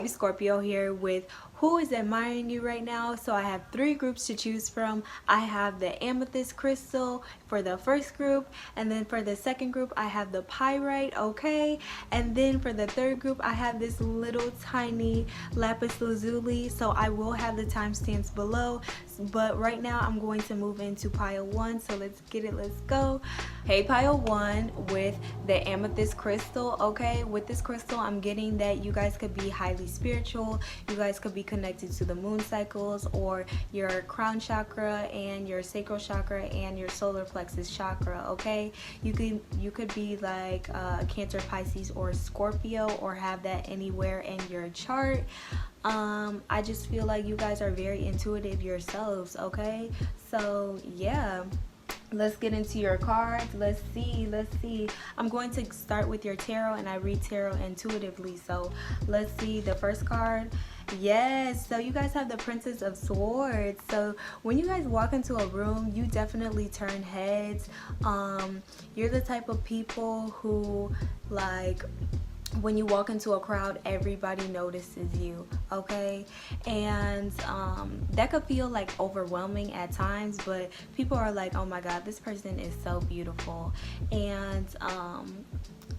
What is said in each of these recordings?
baby Scorpio here with who is admiring you right now. So I have three groups to choose from. I have the amethyst crystal for the first group, and then for the second group I have the pyrite, okay? And then for the third group I have this little tiny lapis lazuli. So I will have the timestamps below, but right now I'm going to move into pile 1. So let's get it, let's go. Hey, pile 1 with the amethyst crystal, okay? With this crystal I'm getting that you guys could be highly spiritual. You guys could be connected to the moon cycles or your crown chakra and your sacral chakra and your solar plexus chakra, okay? You could be like Cancer, Pisces, or Scorpio, or have that anywhere in your chart. I just feel like you guys are very intuitive yourselves, okay? So yeah, let's get into your cards. Let's see. I'm going to start with your tarot, and I read tarot intuitively. So let's see the first card. Yes, so you guys have the Princess of Swords. So when you guys walk into a room, you definitely turn heads. You're the type of people who, like, when you walk into a crowd, everybody notices you, okay? And that could feel like overwhelming at times, but people are like, oh my god, this person is so beautiful. And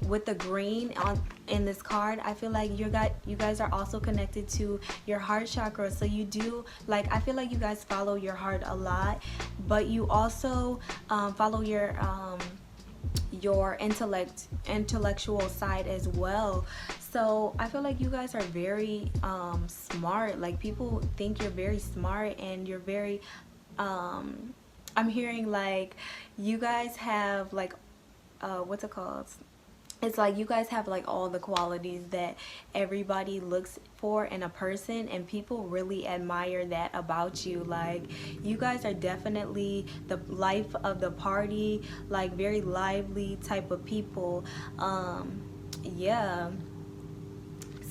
with the green in this card, I feel like you guys are also connected to your heart chakra. So you do, like, I feel like you guys follow your heart a lot, but you also follow your intellectual side as well. So I feel like you guys are very smart. Like, people think you're very smart, and you're very I'm hearing like you guys have like what's it called, it's like you guys have like all the qualities that everybody looks for in a person, and people really admire that about you. Like, you guys are definitely the life of the party, like very lively type of people. Yeah,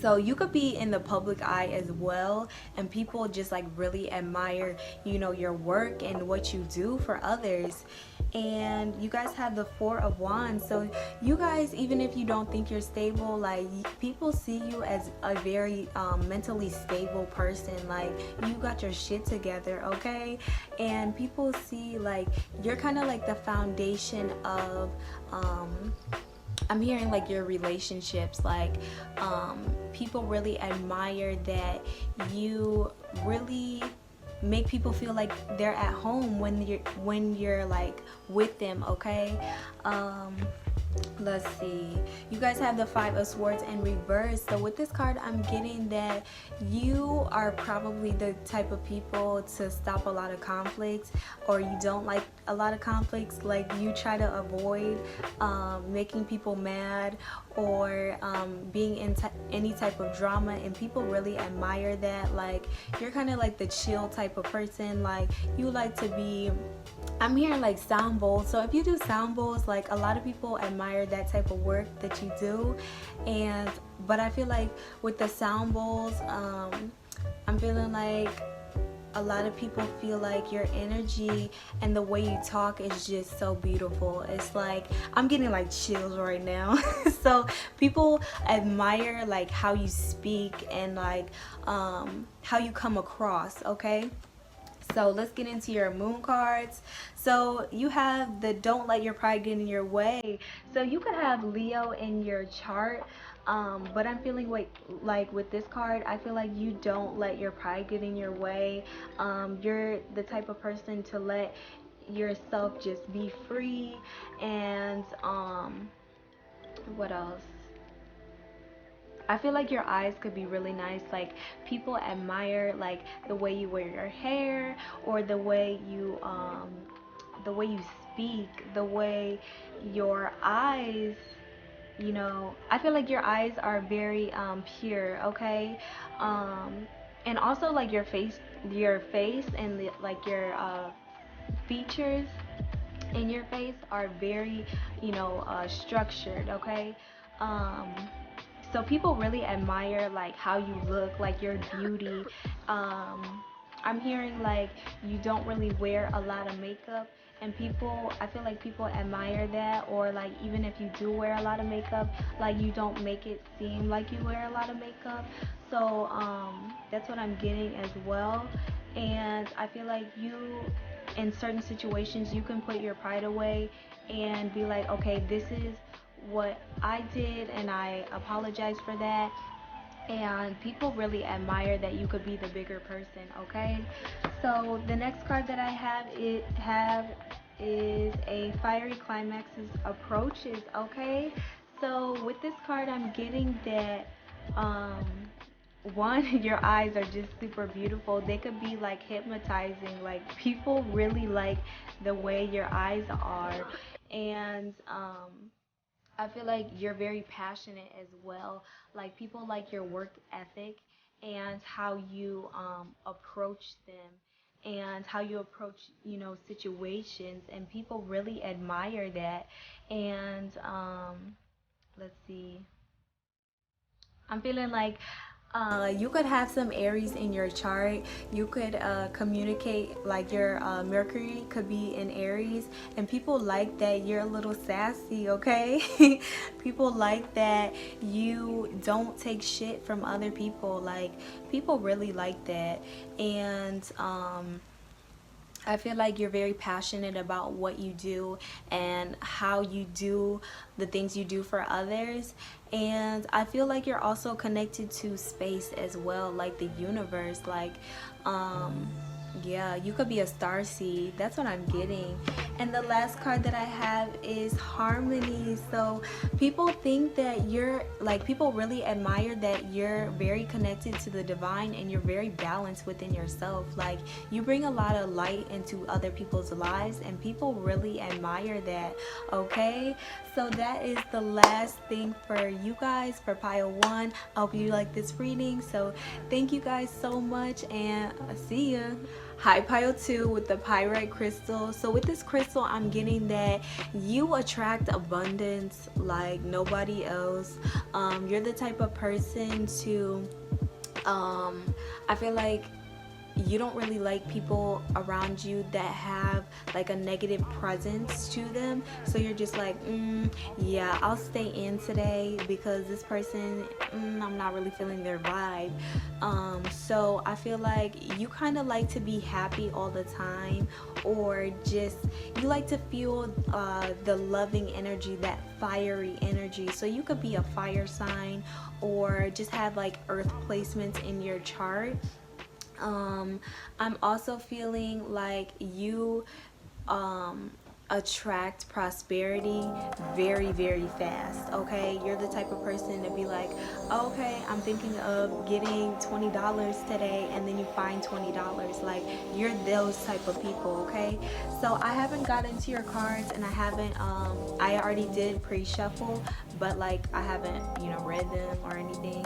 so you could be in the public eye as well, and people just like really admire, you know, your work and what you do for others. And you guys have the Four of Wands. So you guys, even if you don't think you're stable, like, people see you as a very mentally stable person. Like, you got your shit together, okay? And people see like you're kind of like the foundation of I'm hearing like your relationships. Like, people really admire that you really make people feel like they're at home when you're like with them, okay? Let's see, you guys have the Five of Swords in reverse. So with this card, I'm getting that you are probably the type of people to stop a lot of conflicts, or you don't like a lot of conflicts. Like, you try to avoid making people mad, or being in any type of drama, and people really admire that. Like, you're kind of like the chill type of person. Like, you like to be, I'm hearing like sound bowls. So if you do sound bowls, like, a lot of people admire that type of work that you do. And but I feel like with the sound bowls, I'm feeling like a lot of people feel like your energy and the way you talk is just so beautiful. It's like I'm getting like chills right now. So people admire like how you speak and like how you come across, okay? So let's get into your moon cards. So you have the don't let your pride get in your way. So you could have Leo in your chart, but I'm feeling like with this card, I feel like you don't let your pride get in your way. You're the type of person to let yourself just be free. And what else? I feel like your eyes could be really nice. Like, people admire like the way you wear your hair, or the way you speak, the way your eyes, you know, I feel like your eyes are very pure, okay? And also like your face and like your features in your face are very, you know, structured, okay? Um, so people really admire like how you look, like your beauty. I'm hearing like you don't really wear a lot of makeup, and people, I feel like people admire that, or like even if you do wear a lot of makeup, like you don't make it seem like you wear a lot of makeup. So that's what I'm getting as well. And I feel like you, in certain situations, you can put your pride away and be like, okay, this is what I did and I apologize for that. And people really admire that you could be the bigger person, okay? So the next card that I have is a fiery climaxes approaches, okay? So with this card, I'm getting that um one, your eyes are just super beautiful. They could be like hypnotizing. Like people really like the way your eyes are. And I feel like you're very passionate as well. Like people like your work ethic and how you approach them and how you approach, situations, and people really admire that. And let's see. I'm feeling like you could have some Aries in your chart. You could communicate, like your Mercury could be in Aries, and people like that you're a little sassy, okay? People like that you don't take shit from other people. Like people really like that. And I feel like you're very passionate about what you do and how you do the things you do for others. And I feel like you're also connected to space as well, like the universe. Like, yeah, you could be a star seed. That's what I'm getting. And the last card that I have is harmony. So people think that you're like, people really admire that you're very connected to the divine and you're very balanced within yourself. Like you bring a lot of light into other people's lives, and people really admire that, okay? So that is the last thing for you guys for pile 1. I hope you like this reading. So thank you guys so much, and see ya. Hi, pile 2 with the pyrite crystal. So with this crystal, I'm getting that you attract abundance like nobody else. You're the type of person to I feel like you don't really like people around you that have like a negative presence to them. So you're just like, yeah, I'll stay in today because this person, I'm not really feeling their vibe. So I feel like you kind of like to be happy all the time, or just you like to feel the loving energy, that fiery energy. So you could be a fire sign, or just have like earth placements in your chart. I'm also feeling like you attract prosperity very, very fast, okay? You're the type of person to be like, okay, I'm thinking of getting $20 today, and then you find $20. Like you're those type of people, okay? So I haven't got into your cards, and I haven't I already did pre-shuffle, but like I haven't read them or anything.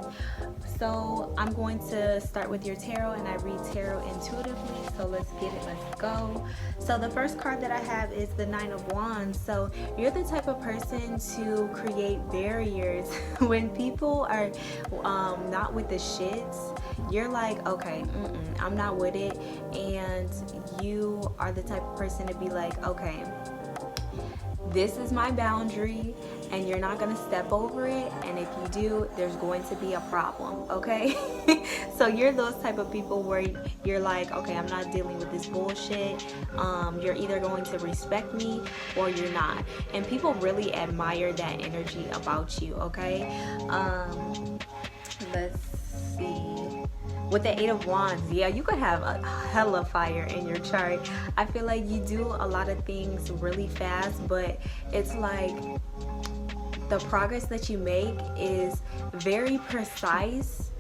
So I'm going to start with your tarot, and I read tarot intuitively. So let's get it, let's go. So the first card that I have is the 9 of Wands. So you're the type of person to create barriers. When people are not with the shits, you're like, okay, I'm not with it. And you are the type of person to be like, okay, this is my boundary, and you're not going to step over it, and if you do, there's going to be a problem, okay? So you're those type of people where you're like, okay, I'm not dealing with this bullshit. You're either going to respect me or you're not, and people really admire that energy about you, okay? Let's see. With the 8 of Wands, yeah, you could have a hella fire in your chart. I feel like you do a lot of things really fast, but it's like the progress that you make is very precise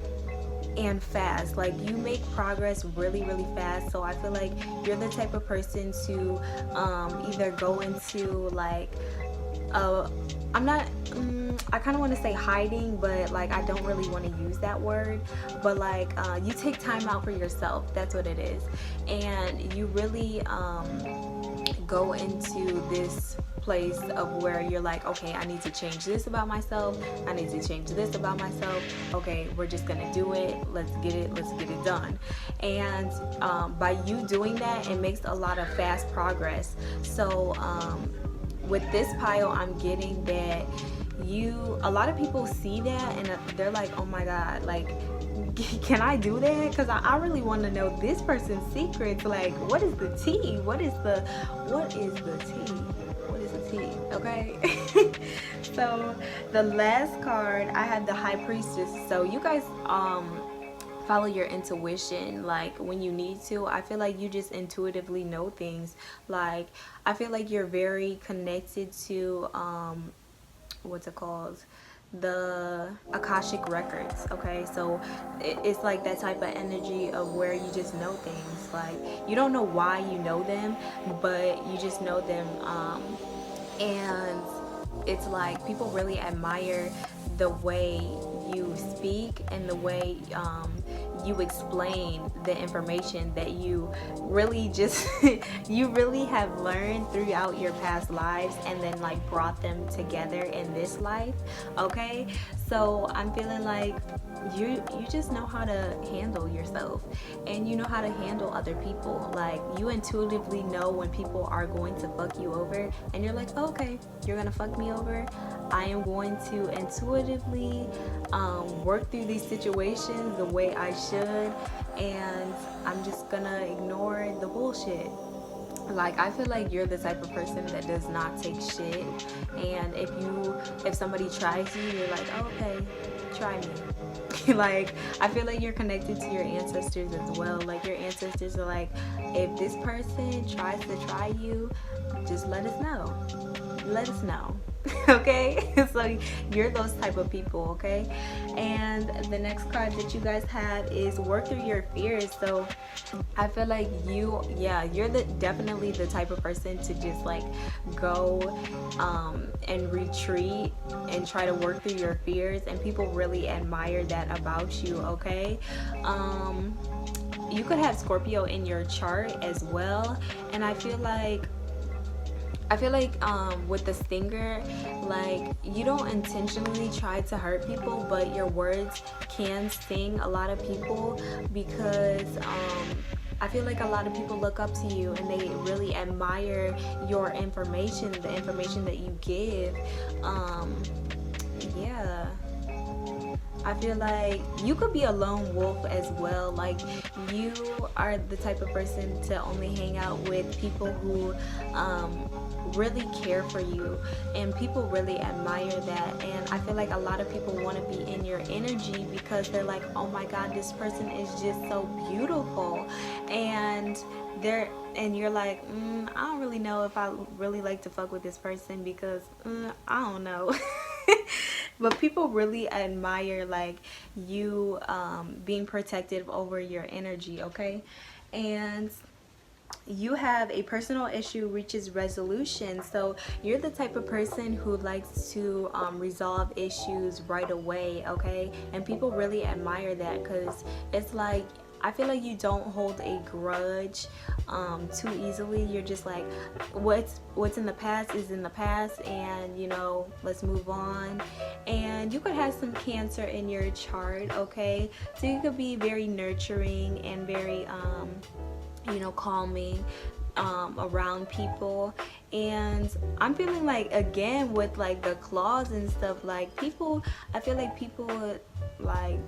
and fast. Like you make progress really, really fast. So I feel like you're the type of person to either go into like I kind of want to say hiding, but like I don't really want to use that word, but like you take time out for yourself. That's what it is. And you really go into this place of where you're like, okay, I need to change this about myself, I need to change this about myself. Okay, we're just gonna do it, let's get it done. And by you doing that, it makes a lot of fast progress. So with this pile, I'm getting that a lot of people see that and they're like, oh my god, like, can I do that? Because I really want to know this person's secrets. Like, what is the tea? What is the tea? Okay. So the last card, I had the High Priestess. So you guys follow your intuition, like when you need to. I feel like you just intuitively know things. Like, I feel like you're very connected to what's it called, the Akashic records. Okay, so it's like that type of energy of where you just know things. Like, you don't know why you know them, but you just know them. And it's like people really admire the way you speak and the way you explain the information that you really just you really have learned throughout your past lives, and then like brought them together in this life. Okay, so I'm feeling like you just know how to handle yourself, and you know how to handle other people. Like, you intuitively know when people are going to fuck you over, and you're like, oh, okay, you're gonna fuck me over. I am going to intuitively work through these situations the way I should, and I'm just gonna ignore the bullshit. Like, I feel like you're the type of person that does not take shit, and if somebody tries you, you're like, oh, okay, try me. Like, I feel like you're connected to your ancestors as well. Like, your ancestors are like, if this person tries to try you, just let us know. Okay, so you're those type of people. Okay, and the next card that you guys have is work through your fears. So I feel like you're definitely the type of person to just like go and retreat and try to work through your fears, and people really admire that about you. Okay, you could have Scorpio in your chart as well, and I feel like with the stinger, like, you don't intentionally try to hurt people, but your words can sting a lot of people, because I feel like a lot of people look up to you and they really admire your information, the information that you give. Yeah, I feel like you could be a lone wolf as well. Like, you are the type of person to only hang out with people who really care for you, and people really admire that. And I feel like a lot of people want to be in your energy because they're like, oh my god, this person is just so beautiful, and you're like, I don't really know if I really like to fuck with this person, because I don't know. But people really admire like you being protective over your energy. Okay, and you have a personal issue reaches resolution. So you're the type of person who likes to resolve issues right away. Okay, and people really admire that, because it's like, I feel like you don't hold a grudge too easily. You're just like, what's in the past is in the past, and let's move on. And you could have some Cancer in your chart. Okay, so you could be very nurturing and very calming around people. And I'm feeling like, again, with like the claws and stuff, like I feel like people like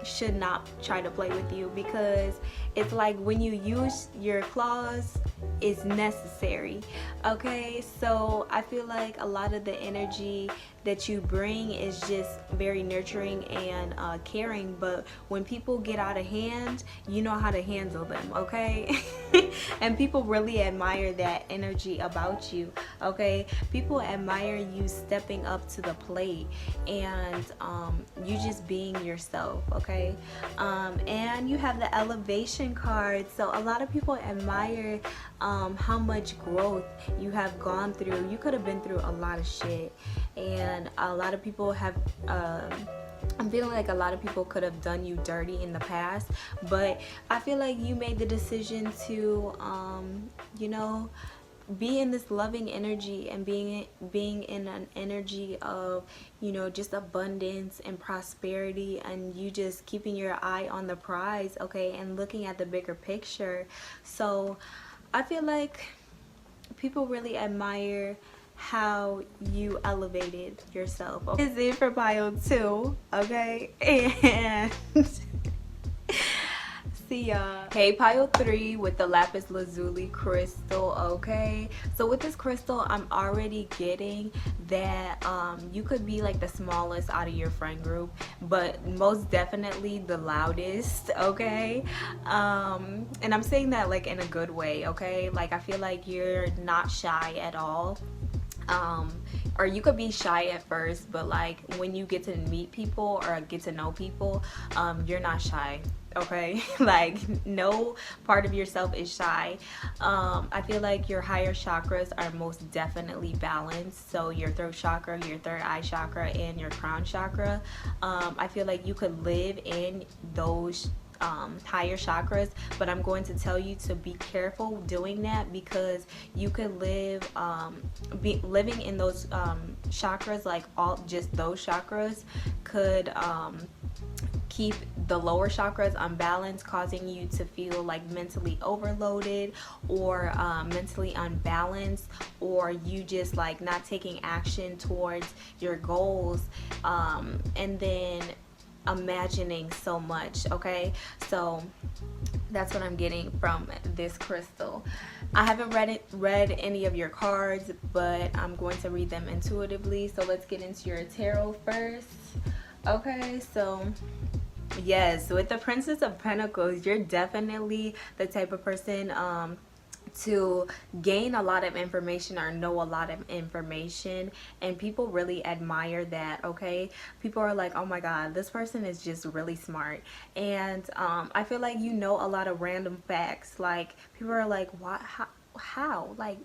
should not try to play with you, because it's like when you use your claws, it's necessary. Okay, so I feel like a lot of the energy that you bring is just very nurturing and caring, but when people get out of hand, you know how to handle them. Okay. And people really admire that energy about you. Okay, people admire you stepping up to the plate, and you just being yourself. Okay, and you have the elevation card. So a lot of people admire how much growth you have gone through. You could have been through a lot of shit, and a lot of people have I'm feeling like a lot of people could have done you dirty in the past, but I feel like you made the decision to be in this loving energy and being in an energy of, you know, just abundance and prosperity, and you just keeping your eye on the prize, okay, and looking at the bigger picture. So I feel like people really admire how you elevated yourself. Okay? This is it for pile 2, okay? And see ya. Okay, pile 3 with the lapis lazuli crystal. Okay, so with this crystal, I'm already getting that you could be like the smallest out of your friend group, but most definitely the loudest. Okay, and I'm saying that like in a good way. Okay, like I feel like you're not shy at all. Or you could be shy at first, but like when you get to meet people or get to know people, you're not shy. Okay, like no part of yourself is shy. I feel like your higher chakras are most definitely balanced. So your throat chakra, your third eye chakra, and your crown chakra. I feel like you could live in those higher chakras, but I'm going to tell you to be careful doing that, because you could live living in those chakras, like all just those chakras could keep the lower chakras unbalanced, causing you to feel like mentally overloaded or mentally unbalanced, or you just like not taking action towards your goals, and then imagining so much. Okay, so that's what I'm getting from this crystal. I haven't read any of your cards, but I'm going to read them intuitively. So let's get into your tarot first. Okay, so yes, with the Princess of Pentacles, you're definitely the type of person to gain a lot of information or know a lot of information, and people really admire that. Okay, people are like, oh my god, this person is just really smart. And I feel like you know a lot of random facts. Like people are like, what, how like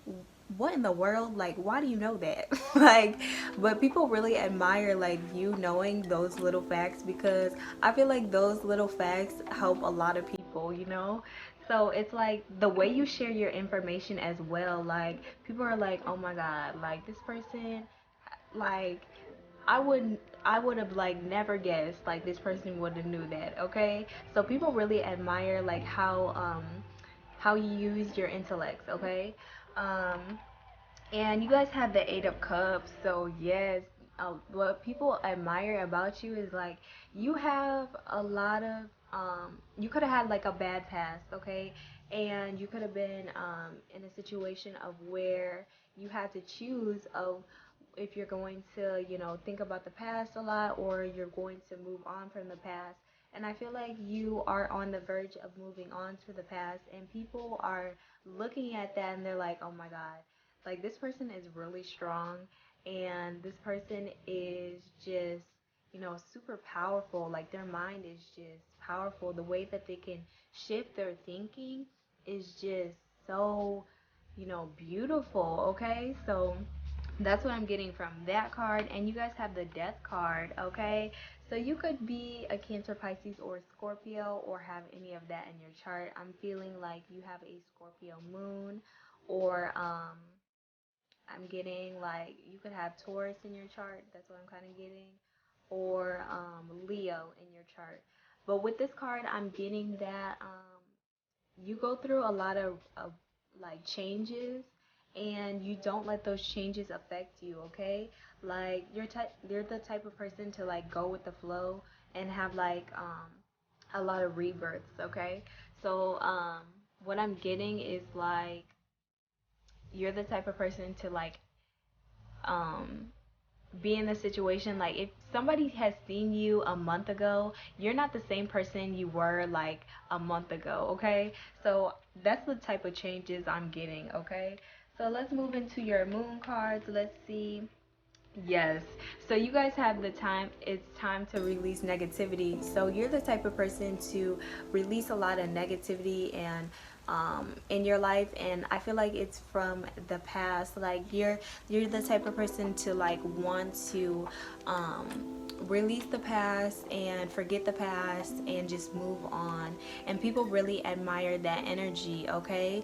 what in the world, like why do you know that? Like, but people really admire like you knowing those little facts, because I feel like those little facts help a lot of people, you know. So it's like the way you share your information as well, like people are like, oh my god, like this person, like I would have like never guessed like this person would have knew that. Okay, so people really admire like how you use your intellect. Okay, um and you guys have the Eight of Cups, so yes, what people admire about you is like you have a lot of, you could have had like a bad past, okay? And you could have been in a situation of where you had to choose of if you're going to, you know, think about the past a lot, or you're going to move on from the past. And I feel like you are on the verge of moving on to the past, and people are looking at that and they're like, oh my God, like this person is really strong, and this person is just, you know, super powerful. Like their mind is just powerful. The way that they can shift their thinking is just so, you know, beautiful. Okay, so that's what I'm getting from that card. And you guys have the Death card. Okay, so you could be a Cancer, Pisces, or Scorpio, or have any of that in your chart. I'm feeling like you have a Scorpio moon, or I'm getting like you could have Taurus in your chart. That's what I'm kind of getting, or Leo in your chart. But with this card, I'm getting that you go through a lot of like changes, and you don't let those changes affect you. Okay, like you're the type of person to like go with the flow and have like a lot of rebirths. Okay, so what I'm getting is like you're the type of person to like um be in the situation, like if somebody has seen you a month ago, you're not the same person you were like a month ago. Okay, so that's the type of changes I'm getting. Okay, so let's move into your moon cards. Let's see. Yes. So you guys have the time, it's time to release negativity. So you're the type of person to release a lot of negativity and in your life, and I feel like it's from the past. Like you're the type of person to like want to release the past and forget the past and just move on. And people really admire that energy, okay?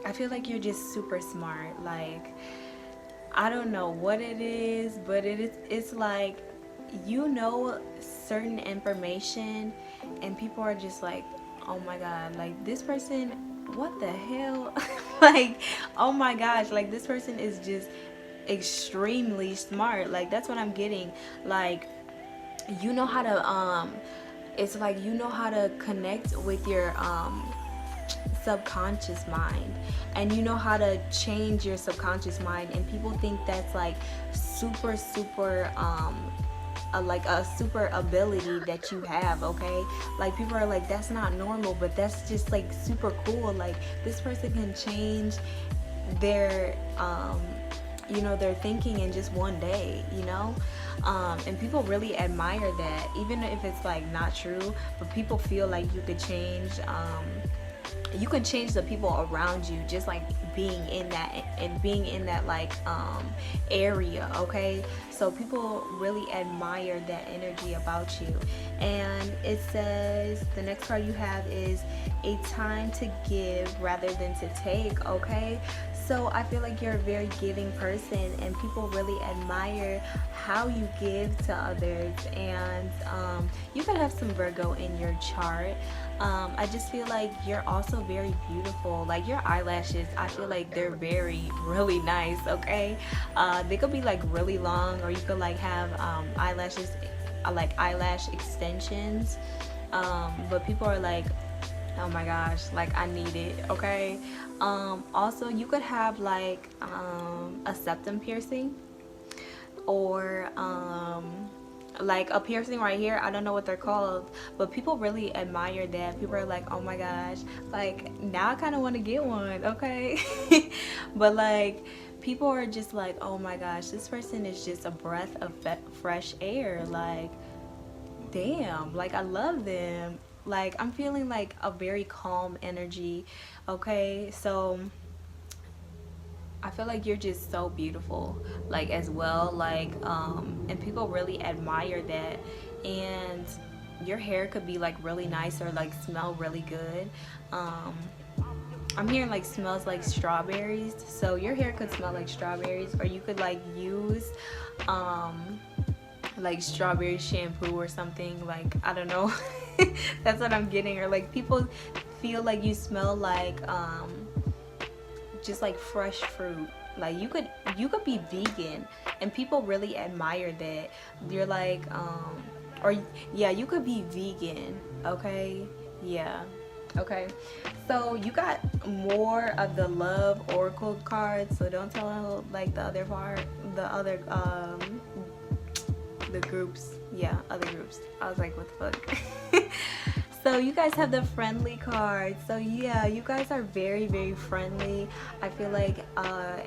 I feel like you're just super smart. Like, I don't know what it is, but it's like, you know, certain information and people are just like, oh my god, like this person, what the hell? Like, oh my gosh, like this person is just extremely smart. Like, that's what I'm getting. Like, you know how to it's like you know how to connect with your subconscious mind, and you know how to change your subconscious mind, and people think that's like super like a super ability that you have. Okay, like people are like, that's not normal, but that's just like super cool. Like, this person can change their you know, their thinking in just one day, you know. And people really admire that, even if it's like not true, but people feel like you can change the people around you just like being in that, and being in that like area. Okay, so people really admire that energy about you. And it says the next card you have is a time to give rather than to take. Okay, so I feel like you're a very giving person, and people really admire how you give to others. And you could have some Virgo in your chart. I just feel like you're also very beautiful. Like, your eyelashes, I feel like they're really nice. Okay, they could be like really long, or you could like have eyelashes, like eyelash extensions. But people are like, oh my gosh, like I need it. Okay, also you could have like a septum piercing, or like a piercing right here. I don't know what they're called, but people really admire that. People are like, oh my gosh, like now I kind of want to get one. Okay. But like, people are just like, oh my gosh, this person is just a breath of fresh air. Like, damn, like I love them. Like, I'm feeling like a very calm energy. Okay, so I feel like you're just so beautiful, like, as well. Like, and people really admire that. And your hair could be like really nice, or like smell really good. I'm hearing like smells like strawberries, so your hair could smell like strawberries, or you could like use like strawberry shampoo or something. Like, I don't know. That's what I'm getting. Or like, people feel like you smell like just like fresh fruit. Like, you could be vegan, and people really admire that. You're like or yeah, you could be vegan. Okay, yeah. Okay, so you got more of the love oracle cards, so don't tell like the other part, the groups. Yeah, other groups. I was like, what the fuck? So you guys have the friendly card. So yeah, you guys are very friendly. I feel like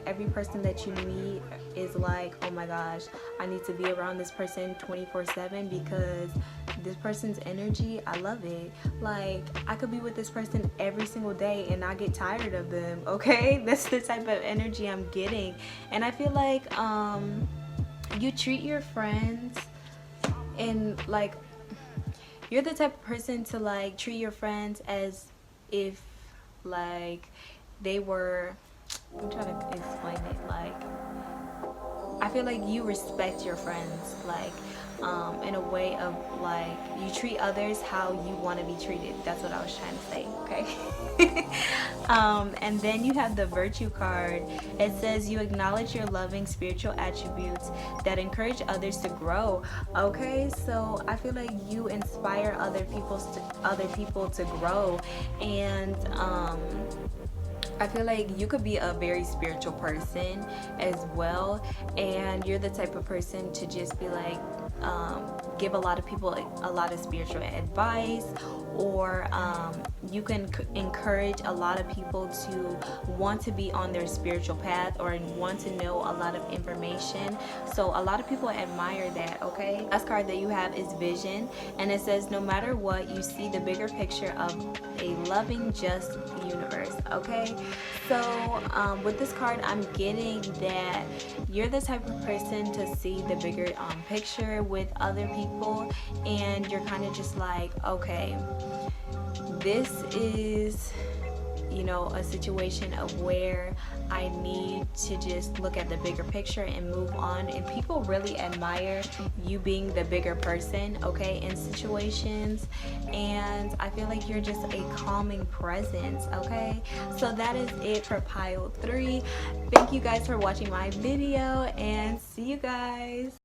every person that you meet is like, oh my gosh, I need to be around this person 24/7, because this person's energy, I love it. Like, I could be with this person every single day and not get tired of them. Okay, that's the type of energy I'm getting. And I feel like you treat your friends, and like, you're the type of person to like treat your friends as if like they were, I'm trying to explain it. Like, I feel like you respect your friends, like in a way of like, you treat others how you want to be treated. That's what I was trying to say. Okay. And then you have the virtue card. It says you acknowledge your loving spiritual attributes that encourage others to grow. Okay, so I feel like you inspire other people to grow. And I feel like you could be a very spiritual person as well, and you're the type of person to just be like, give a lot of people a lot of spiritual advice, or you can encourage a lot of people to want to be on their spiritual path, or want to know a lot of information. So a lot of people admire that. Okay, last card that you have is vision, and it says no matter what, you see the bigger picture of a loving, just universe. Okay, so with this card, I'm getting that you're the type of person to see the bigger picture with other people, and you're kind of just like, okay, this is, you know, a situation of where I need to just look at the bigger picture and move on. And people really admire you being the bigger person, okay, in situations. And I feel like you're just a calming presence, okay? So that is it for pile 3. Thank you guys for watching my video, and see you guys.